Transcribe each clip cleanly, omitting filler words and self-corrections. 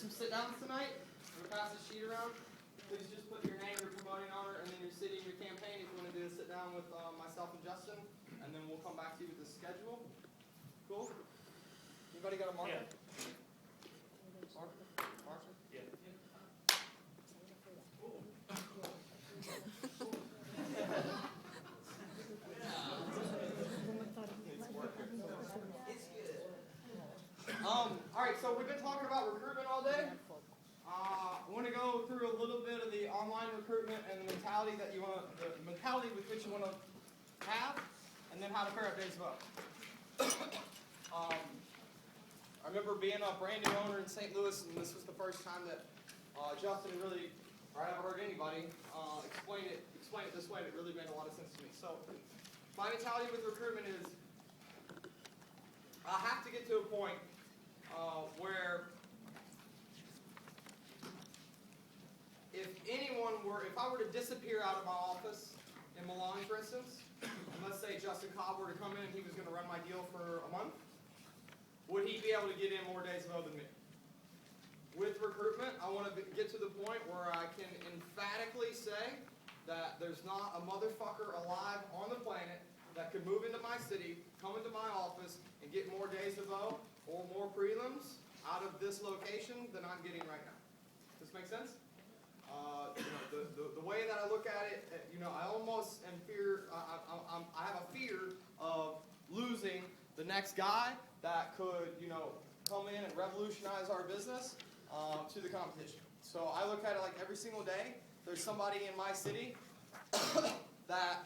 some sit-downs tonight. We're going to pass the sheet around. Please just put your name, your promoting honor, and then your city and your campaign if you want to do a sit-down with myself and Justin. And then we'll come back to you with the schedule. Cool? Anybody got a marker? Yeah. Marker? Yeah. All right, so we've been talking about recruitment all day. I want to go through a little bit of the online recruitment and the mentality that you want, the mentality with which you want to have, and then how to pair up days of I remember being a brand new owner in St. Louis, and this was the first time that Justin really, or I haven't heard anybody explain it this way, and it really made a lot of sense to me. So my mentality with recruitment is I have to get to a point where if I were to disappear out of my office in Milan, for instance, and let's say Justin Cobb were to come in and he was going to run my deal for a month, would he be able to get in more days of O than me? With recruitment, I want to get to the point where I can emphatically say that there's not a motherfucker alive on the planet that could move into my city, come into my office, and get more days of O or more prelims out of this location than I'm getting right now. Does this make sense? The way that I look at it, I almost am I have a fear of losing the next guy that could, come in and revolutionize our business to the competition. So I look at it like every single day, there's somebody in my city that,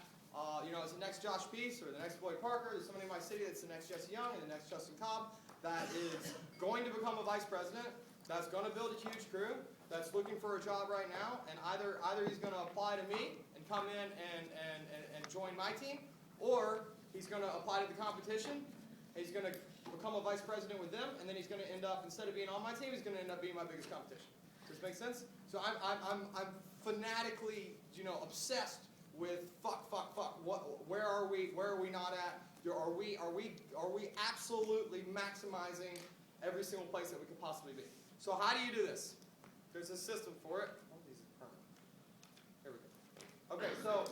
is the next Josh Peace or the next Floyd Parker. There's somebody in my city that's the next Jesse Young and the next Justin Cobb that is going to become a vice president, that's going to build a huge crew, that's looking for a job right now, and either he's going to apply to me and come in and join my team, or he's going to apply to the competition, he's going to become a vice president with them, and then he's going to end up, instead of being on my team, he's going to end up being my biggest competition. Does this make sense? So I'm fanatically, obsessed with fuck. Where are we not at? Are we absolutely maximizing every single place that we could possibly be? So how do you do this? There's a system for it. Here we go. Okay, so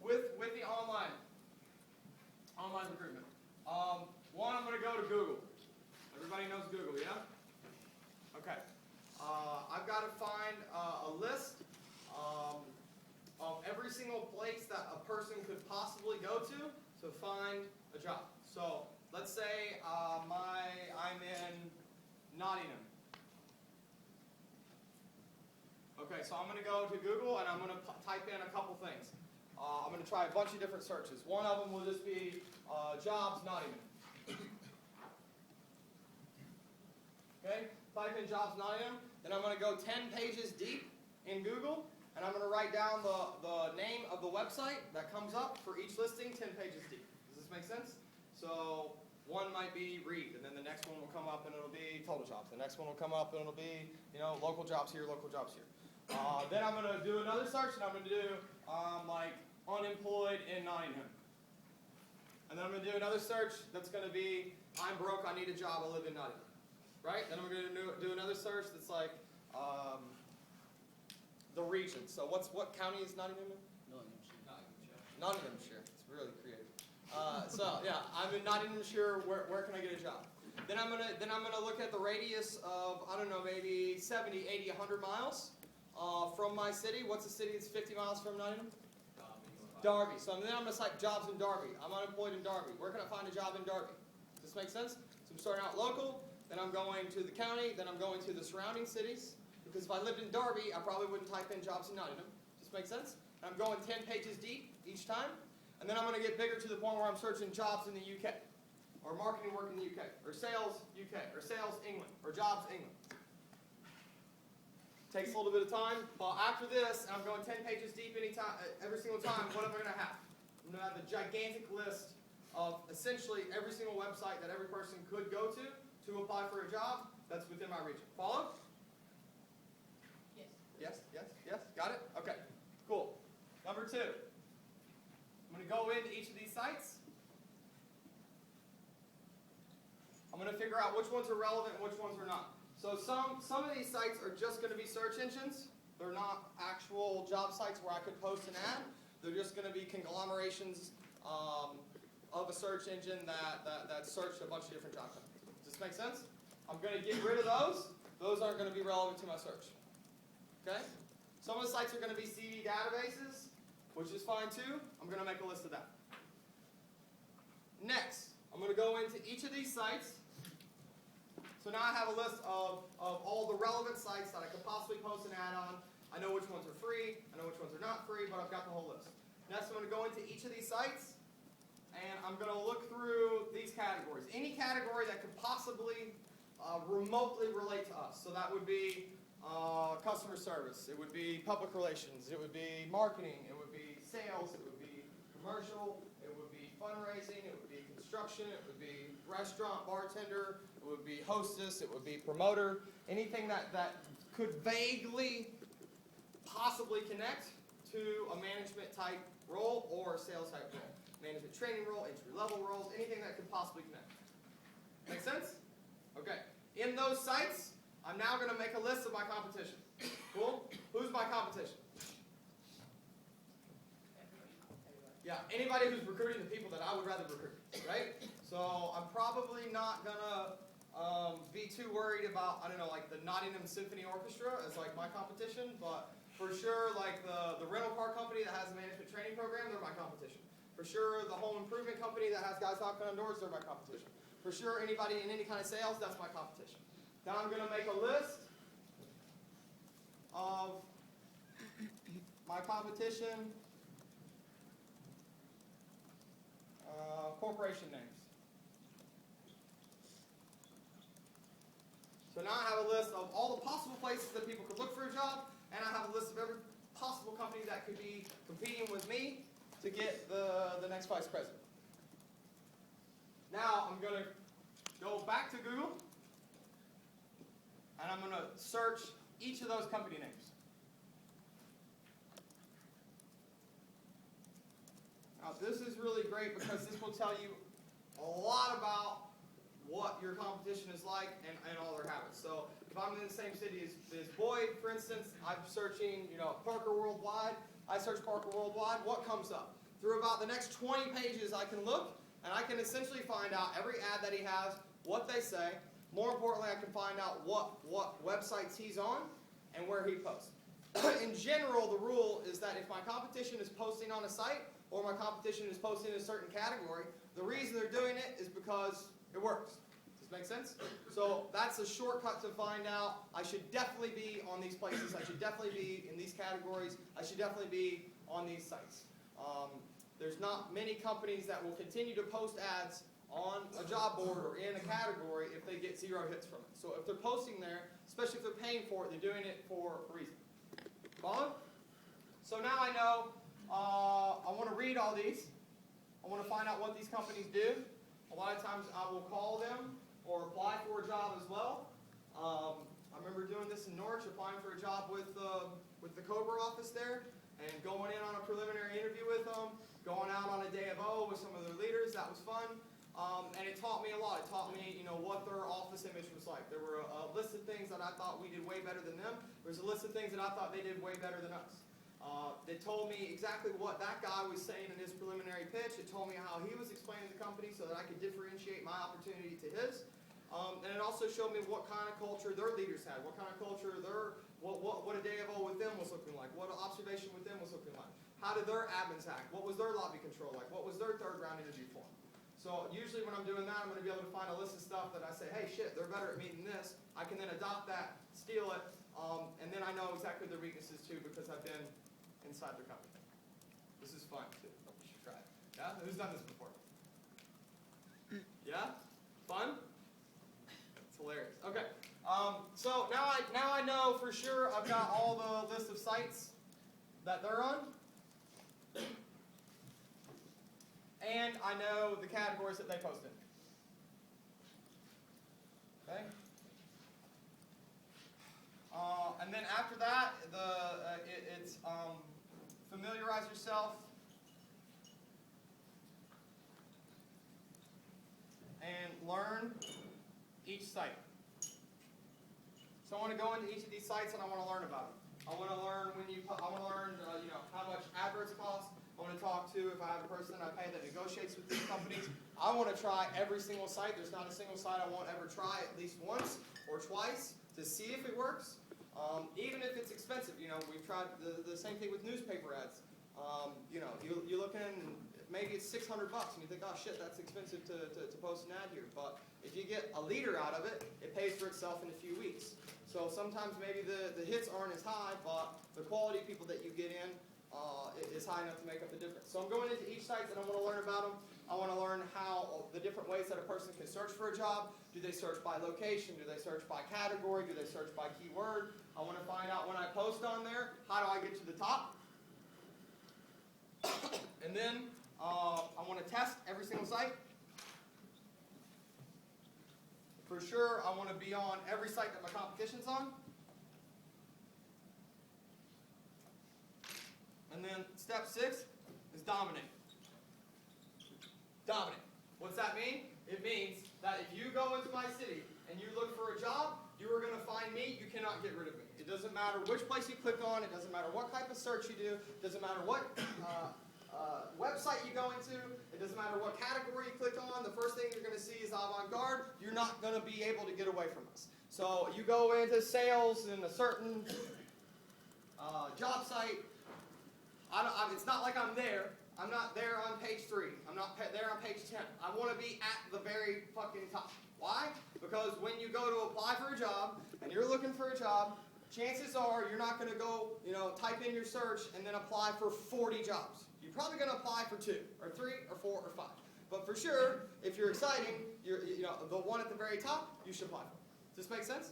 with the online recruitment, one, I'm going to go to Google. Everybody knows Google, yeah? Okay. I've got to find a list of every single place that a person could possibly go to find a job. So let's say I'm in Nottingham. Okay, so I'm going to go to Google and I'm going to type in a couple things. I'm going to try a bunch of different searches. One of them will just be jobs Nottingham. Okay, type in jobs Nottingham. Then I'm going to go 10 pages deep in Google and I'm going to write down the name of the website that comes up for each listing 10 pages deep. Does this make sense? So one might be Reed, and then the next one will come up and it'll be Total Jobs. The next one will come up and it'll be, local jobs here, local jobs here. Then I'm going to do another search, and I'm going to do like unemployed in Nottingham. And then I'm going to do another search that's going to be I'm broke, I need a job, I live in Nottingham. Right? Then I'm going to do another search that's like the region. So what county is Nottingham in? Nottinghamshire. It's really creative. So yeah, I'm in Nottinghamshire. Where can I get a job? Then I'm gonna look at the radius of, I don't know, maybe 70, 80, 100 miles from my city. What's a city that's 50 miles from Nottingham? Derby. So then I'm gonna type jobs in Derby. I'm unemployed in Derby. Where can I find a job in Derby? Does this make sense? So I'm starting out local, then I'm going to the county, then I'm going to the surrounding cities. Because if I lived in Derby, I probably wouldn't type in jobs in Nottingham. Does this make sense? And I'm going 10 pages deep each time. And then I'm going to get bigger to the point where I'm searching jobs in the UK, or marketing work in the UK, or sales UK, or sales England, or jobs England. Takes a little bit of time, but after this, I'm going 10 pages deep every single time, what am I going to have? I'm going to have a gigantic list of essentially every single website that every person could go to apply for a job that's within my region. Follow? Yes? Got it? Okay, cool. Number 2. I'm going to go into each of these sites. I'm going to figure out which ones are relevant and which ones are not. So some of these sites are just going to be search engines. They're not actual job sites where I could post an ad. They're just going to be conglomerations of a search engine that searched a bunch of different job companies. Does this make sense? I'm going to get rid of those. Those aren't going to be relevant to my search. Okay? Some of the sites are going to be CD databases, which is fine too. I'm going to make a list of that. Next, I'm going to go into each of these sites. So now I have a list of all the relevant sites that I could possibly post an ad on. I know which ones are free, I know which ones are not free, but I've got the whole list. Next, I'm going to go into each of these sites, and I'm going to look through these categories. Any category that could possibly remotely relate to us. So that would be customer service, it would be public relations, it would be marketing, it would be sales, it would be commercial, it would be fundraising, it would be construction, it would be restaurant, bartender, it would be hostess, it would be promoter, anything that could vaguely possibly connect to a management type role or a sales type role. Management training role, entry level roles, anything that could possibly connect. Make sense? Okay. In those sites, I'm now going to make a list of my competition. Cool? Who's my competition? Yeah, anybody who's recruiting the people that I would rather recruit, right? So I'm probably not going to be too worried about, I don't know, like the Nottingham Symphony Orchestra as like my competition, but for sure like the rental car company that has a management training program, they're my competition. For sure the home improvement company that has guys knocking on doors, they're my competition. For sure anybody in any kind of sales, that's my competition. Now I'm going to make a list of my competition corporation names. So now I have a list of all the possible places that people could look for a job, and I have a list of every possible company that could be competing with me to get the next vice president. Now I'm going to go back to Google, and I'm going to search each of those company names. Now this is really great because this will tell you a lot about what your competition is like and all their habits. So if I'm in the same city as Boyd, for instance, I'm searching, Parker Worldwide. I search Parker Worldwide. What comes up? Through about the next 20 pages I can look, and I can essentially find out every ad that he has, what they say. More importantly, I can find out what websites he's on and where he posts. In general, the rule is that if my competition is posting on a site or my competition is posting in a certain category, the reason they're doing it is because it works. Does this make sense? So that's a shortcut to find out I should definitely be on these places. I should definitely be in these categories. I should definitely be on these sites. There's not many companies that will continue to post ads on a job board or in a category if they get 0 hits from it. So if they're posting there, especially if they're paying for it, they're doing it for a reason. Follow? So now I know I want to read all these. I want to find out what these companies do. A lot of times I will call them or apply for a job as well. I remember doing this in Norwich, applying for a job with the Cobra office there, and going in on a preliminary interview with them, going out on a day of O with some of their leaders. That was fun. And it taught me a lot. It taught me, what their office image was like. There were a list of things that I thought we did way better than them. There's a list of things that I thought they did way better than us. It told me exactly what that guy was saying in his preliminary pitch. It told me how he was explaining the company so that I could differentiate my opportunity to his. And it also showed me what kind of culture their leaders had, what kind of culture what a day of O with them was looking like, what an observation with them was looking like. How did their admins act? What was their lobby control like? What was their third round interview form? So usually when I'm doing that, I'm going to be able to find a list of stuff that I say, hey, shit, they're better at me than this. I can then adopt that, steal it, and then I know exactly their weaknesses too because I've been inside their company. This is fun too. You should try it. Yeah? Who's done this before? Yeah? Fun? It's hilarious. Okay. So now I know for sure I've got all the list of sites that they're on. And I know the categories that they post in. Okay? And then after that, it's familiarize yourself and learn each site. So I want to go into each of these sites and I want to learn about them. I want to learn how much adverts cost. I want to talk to, if I have a person I pay that negotiates with these companies. I want to try every single site. There's not a single site I won't ever try at least once or twice to see if it works. Even if it's expensive, we've tried the same thing with newspaper ads. You look in, maybe it's $600 and you think, oh shit, that's expensive to post an ad here. But if you get a leader out of it, it pays for itself in a few weeks. So sometimes maybe the hits aren't as high, but the quality of people that you get in is high enough to make up the difference. So I'm going into each site and I want to learn about them. I want to learn how the different ways that a person can search for a job. Do they search by location? Do they search by category? Do they search by keyword? I want to find out when I post on there, how do I get to the top? And then I want to test every single site. For sure, I want to be on every site that my competition's on. And then step 6 is dominate. Dominate. What's that mean? It means that if you go into my city and you look for a job, you are going to find me. You cannot get rid of me. It doesn't matter which place you click on. It doesn't matter what type of search you do. It doesn't matter what website you go into. It doesn't matter what category you click on. The first thing you're going to see is avant-garde. You're not going to be able to get away from us. So you go into sales in a certain job site. It's not like I'm there. I'm not there on page 3. I'm not there on page 10. I want to be at the very fucking top. Why? Because when you go to apply for a job and you're looking for a job, chances are you're not going to go, type in your search and then apply for 40 jobs. You're probably going to apply for 2 or 3 or 4 or 5. But for sure, if you're exciting, the one at the very top, you should apply for. Does this make sense?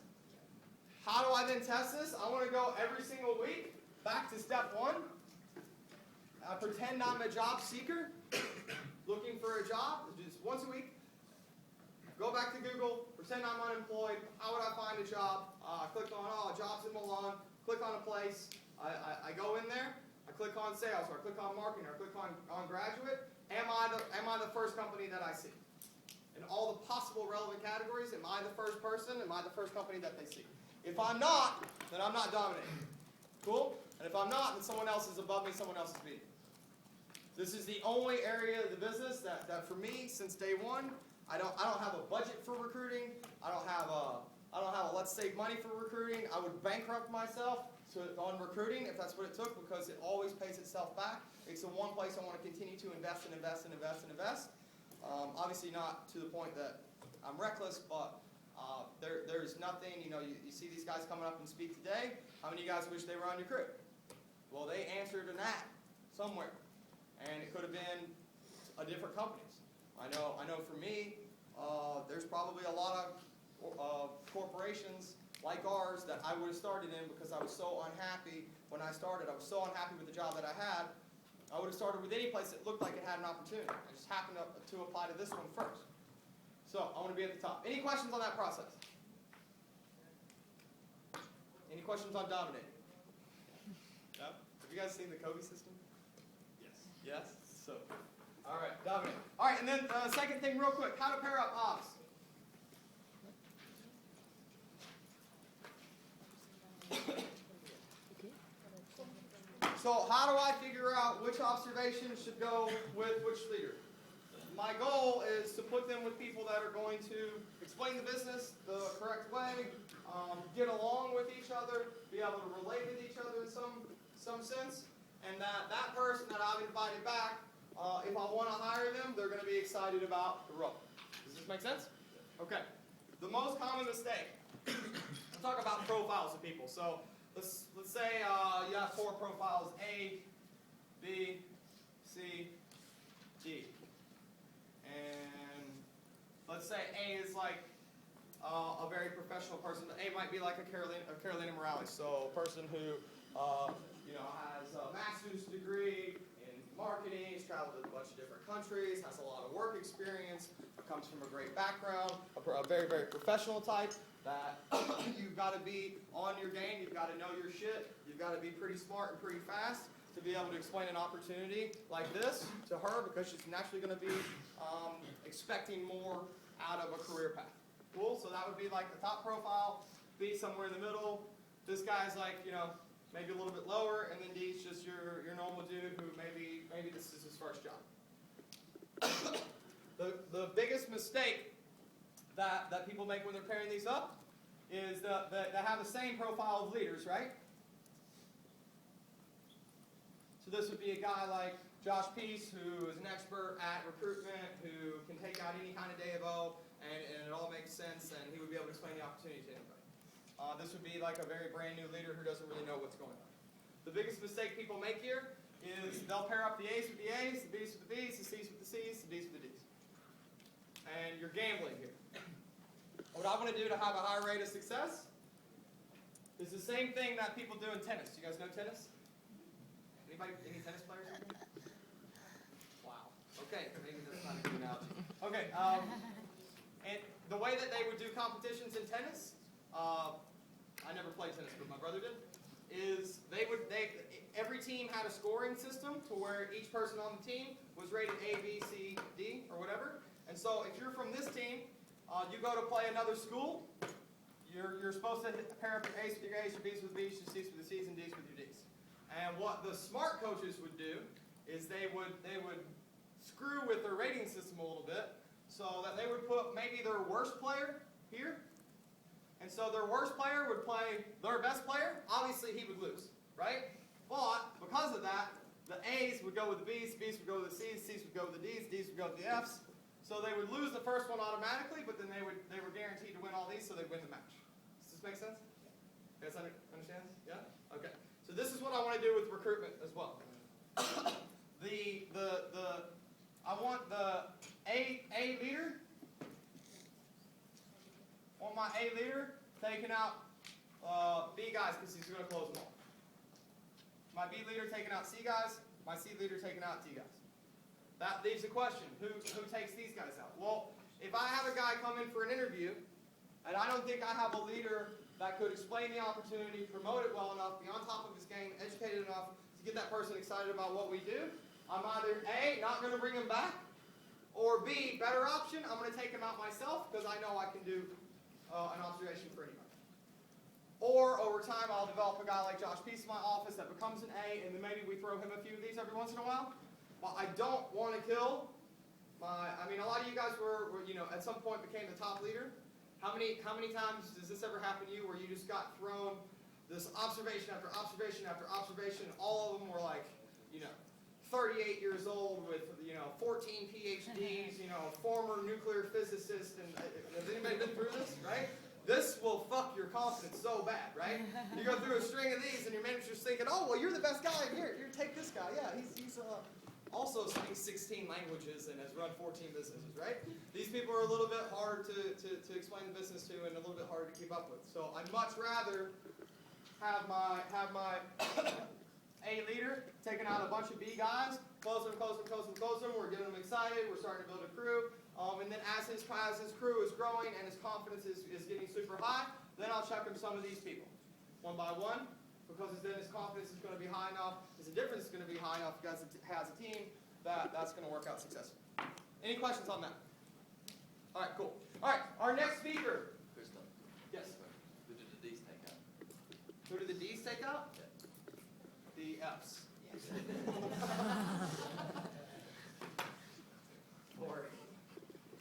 How do I then test this? I want to go every single week back to step 1. Pretend I'm a job seeker looking for a job. Just once a week. Go back to Google. Pretend I'm unemployed. How would I find a job? Click on jobs in Milan. Click on a place. I go in there. I click on sales, or I click on marketing, or I click on graduate. Am I the first company that I see? In all the possible relevant categories, am I the first person? Am I the first company that they see? If I'm not, then I'm not dominating. Cool? And if I'm not, then someone else is above me, someone else is beating me. This is the only area of the business that for me, since day 1, I don't have a budget for recruiting. I don't have a let's save money for recruiting. I would bankrupt myself on recruiting if that's what it took, because it always pays itself back. It's the one place I want to continue to invest and invest and invest and invest. Obviously not to the point that I'm reckless, but there's nothing, you see these guys coming up and speak today. How many of you guys wish they were on your crew? Well, they answered an ad somewhere. And it could have been a different companies. I know for me, there's probably a lot of corporations like ours that I would have started in because I was so unhappy when I started. I was so unhappy with the job that I had. I would have started with any place that looked like it had an opportunity. I just happened to apply to this one first. So I want to be at the top. Any questions on that process? Any questions on dominating? No? Have you guys seen the Covey system? Yes? So, all right, dominate. All right, and then second thing real quick, how to pair up ops. So how do I figure out which observation should go with which leader? My goal is to put them with people that are going to explain the business the correct way, get along with each other, be able to relate with each other in some sense. And that person that I've invited back, if I want to hire them, they're going to be excited about the role. Does this make sense? Okay. The most common mistake. I'll talk about profiles of people. So let's say you have 4 profiles: A, B, C, D. And let's say A is like a very professional person. A might be like a Carolina Morales, so a person who has a master's degree in marketing, has traveled to a bunch of different countries, has a lot of work experience, comes from a great background, a very, very professional type, that you've got to be on your game, you've got to know your shit, you've got to be pretty smart and pretty fast to be able to explain an opportunity like this to her, because she's naturally going to be expecting more out of a career path. Cool? So that would be like the top profile. B somewhere in the middle. This guy's like, you know, maybe a little bit lower, and then D's just your normal dude who maybe this is his first job. The biggest mistake that people make when they're pairing these up is that they have the same profile of leaders, right? So this would be a guy like Josh Peace, who is an expert at recruitment, who can take out any kind of day of O, and it all makes sense, and he would be able to explain the opportunity to anybody. This would be like a very brand new leader who doesn't really know what's going on. The biggest mistake people make here is they'll pair up the A's with the A's, the B's with the B's, the C's with the C's, the D's with the D's. And you're gambling here. What I want to do to have a high rate of success is the same thing that people do in tennis. You guys know tennis? Anybody, any tennis players? Wow. Okay, maybe that's not a good analogy. Okay, and the way that they would do competitions in tennis, I never played tennis, but my brother did, is every team had a scoring system to where each person on the team was rated A, B, C, D, or whatever. And so if you're from this team, you go to play another school, you're supposed to pair up your A's with your A's, your B's with B's, your C's with the C's, and D's with your D's. And what the smart coaches would do is they would screw with their rating system a little bit, so that they would put maybe their worst player here. And so their worst player would play their best player. Obviously, he would lose, right? But because of that, the A's would go with the B's would go with the C's would go with the D's would go with the F's. So they would lose the first one automatically, but then they were guaranteed to win all these, so they'd win the match. Does this make sense? You guys understand? Yeah? Okay. So this is what I want to do with recruitment as well. I want the A leader. I want my A leader taking out B guys because he's going to close them all. My B leader taking out C guys. My C leader taking out D guys. That leaves a question. Who takes these guys out? Well, if I have a guy come in for an interview, and I don't think I have a leader that could explain the opportunity, promote it well enough, be on top of his game, educated enough to get that person excited about what we do, I'm either A, not going to bring him back, or B, better option, I'm going to take him out myself because I know I can do an observation for anybody. Or over time, I'll develop a guy like Josh Peace in my office that becomes an A, and then maybe we throw him a few of these every once in a while. But I don't want to kill a lot of you guys were at some point became the top leader. How many times does this ever happen to you where you just got thrown this observation after observation after observation? All of them were like, 38 years old with, 14 PhDs, former nuclear physicist, and has anybody been through this, right? This will fuck your confidence so bad, right? You go through a string of these and your manager's thinking, oh, well, you're the best guy here. Take this guy. Yeah, he's also speaks 16 languages and has run 14 businesses, right? These people are a little bit hard to explain the business to and a little bit harder to keep up with. So I'd much rather have my A leader taking out a bunch of B guys, close them. We're getting them excited. We're starting to build a crew. And then as his crew is growing and his confidence is getting super high, then I'll check him some of these people, one by one. Because then his confidence is going to be high enough, his indifference is going to be high enough because it has a team that's going to work out successfully. Any questions on that? All right, cool. All right, our next speaker. Christoph. Yes. Who did the D's take out? Who did the D's take out? Yeah. The F's.